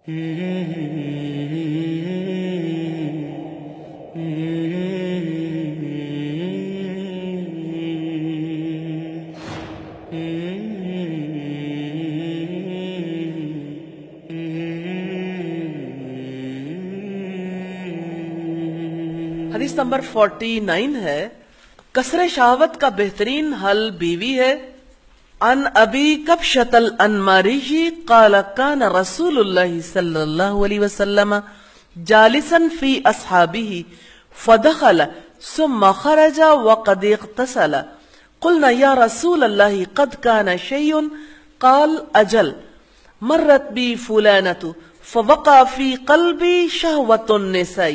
حدیث نمبر 49 ہے، کسر شہوت کا بہترین حل بیوی ہے۔ عن ابی کبشۃ الانماری قال کان رسول اللہ صلی اللہ علیہ وسلم جالسا فی اصحابہ فدخل ثم خرج وقد اغتسل قلنا یا رسول اللہ قد کان شیء قال اجل مرت بی فلانۃ فوقع فی قلبی شہوۃ النساء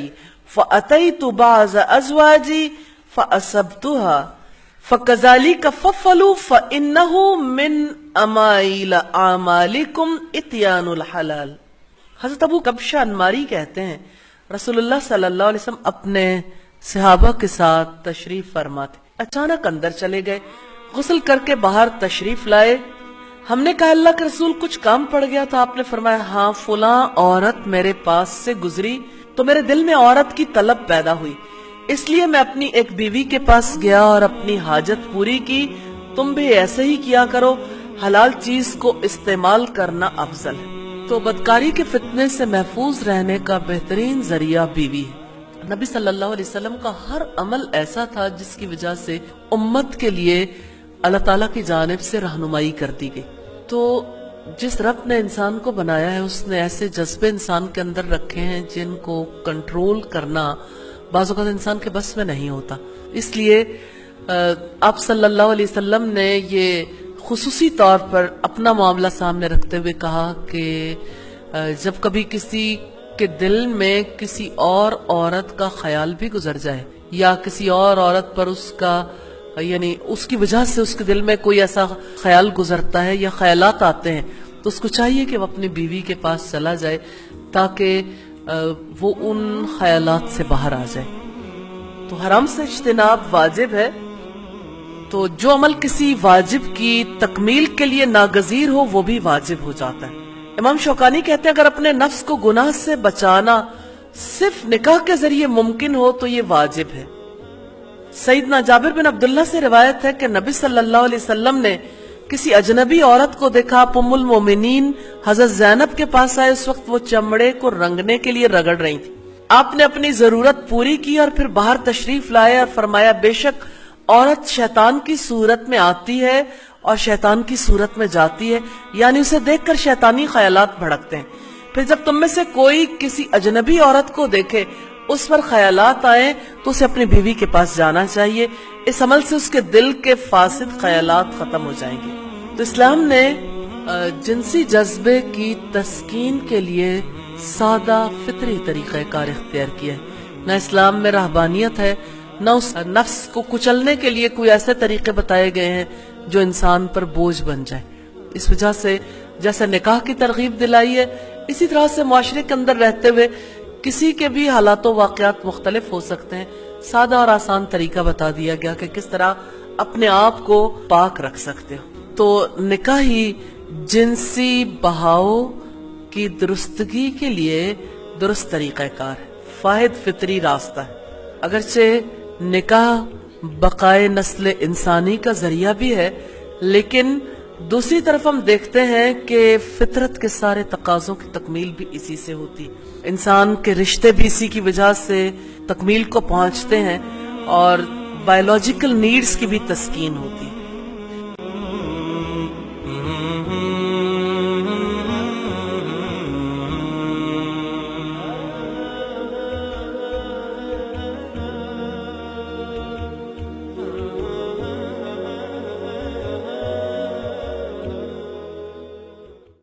فأتيت بعض أزواجي فأصبتها فكذلك ففعلوا فإنه من أمائل أعمالكم إتيان الحلال۔ حضرت ابو کبشہ انماری کہتے ہیں رسول اللہ صلی اللہ علیہ وسلم اپنے صحابہ کے ساتھ تشریف فرما تھے، اچانک اندر چلے گئے، غسل کر کے باہر تشریف لائے۔ ہم نے کہا اللہ کے رسول کچھ کام پڑ گیا تھا، آپ نے فرمایا ہاں فلاں عورت میرے پاس سے گزری تو میرے دل میں عورت کی طلب پیدا ہوئی، اس لیے میں اپنی ایک بیوی کے پاس گیا اور اپنی حاجت پوری کی۔ تم بھی ایسے ہی کیا کرو، حلال چیز کو استعمال کرنا افضل ہے۔ تو بدکاری کے فتنے سے محفوظ رہنے کا بہترین ذریعہ بیوی ہے۔ نبی صلی اللہ علیہ وسلم کا ہر عمل ایسا تھا جس کی وجہ سے امت کے لیے اللہ تعالیٰ کی جانب سے رہنمائی کر دی گئی۔ تو جس رب نے انسان کو بنایا ہے اس نے ایسے جذبے انسان کے اندر رکھے ہیں جن کو کنٹرول کرنا بعض اوقات انسان کے بس میں نہیں ہوتا، اس لیے آپ صلی اللہ علیہ وسلم نے یہ خصوصی طور پر اپنا معاملہ سامنے رکھتے ہوئے کہا کہ جب کبھی کسی کے دل میں کسی اور عورت کا خیال بھی گزر جائے یا کسی اور عورت پر اس کا یعنی اس کی وجہ سے اس کے دل میں کوئی ایسا خیال گزرتا ہے یا خیالات آتے ہیں تو اس کو چاہیے کہ وہ اپنی بیوی کے پاس چلا جائے تاکہ وہ ان خیالات سے باہر آ جائے۔ تو حرام سے اجتناب واجب ہے، تو جو عمل کسی واجب کی تکمیل کے لیے ناگزیر ہو وہ بھی واجب ہو جاتا ہے۔ امام شوکانی کہتے ہیں اگر اپنے نفس کو گناہ سے بچانا صرف نکاح کے ذریعے ممکن ہو تو یہ واجب ہے۔ سیدنا جابر بن عبداللہ سے روایت ہے کہ نبی صلی اللہ علیہ وسلم نے کسی اجنبی عورت کو دیکھا، آپ ام المومنین حضرت زینب کے پاس آئے، اس وقت وہ چمڑے کو رنگنے کے لیے رگڑ رہی تھی۔ آپ نے اپنی ضرورت پوری کی اور پھر باہر تشریف لائے اور فرمایا بے شک عورت شیطان کی صورت میں آتی ہے اور شیطان کی صورت میں جاتی ہے، یعنی اسے دیکھ کر شیطانی خیالات بھڑکتے ہیں۔ پھر جب تم میں سے کوئی کسی اجنبی عورت کو دیکھے اس پر خیالات آئیں تو اسے اپنی بیوی کے پاس جانا چاہیے، اس عمل سے اس کے دل کے فاسد خیالات ختم ہو جائیں گے۔ تو اسلام نے جنسی جذبے کی تسکین کے لیے سادہ فطری طریقہ کار اختیار کیا ہے، نہ اسلام میں رہبانیت ہے، نہ اس نفس کو کچلنے کے لیے کوئی ایسے طریقے بتائے گئے ہیں جو انسان پر بوجھ بن جائے۔ اس وجہ سے جیسے نکاح کی ترغیب دلائی ہے اسی طرح سے معاشرے کے اندر رہتے ہوئے کسی کے بھی حالات و واقعات مختلف ہو سکتے ہیں، سادہ اور آسان طریقہ بتا دیا گیا کہ کس طرح اپنے آپ کو پاک رکھ سکتے ہو۔ تو نکاح ہی جنسی بہاؤ کی درستگی کے لیے درست طریقہ کار ہے، واحد فطری راستہ ہے۔ اگرچہ نکاح بقائے نسل انسانی کا ذریعہ بھی ہے، لیکن دوسری طرف ہم دیکھتے ہیں کہ فطرت کے سارے تقاضوں کی تکمیل بھی اسی سے ہوتی، انسان کے رشتے بھی اسی کی وجہ سے تکمیل کو پہنچتے ہیں اور بایولوجیکل نیڈز کی بھی تسکین ہوتی ہے۔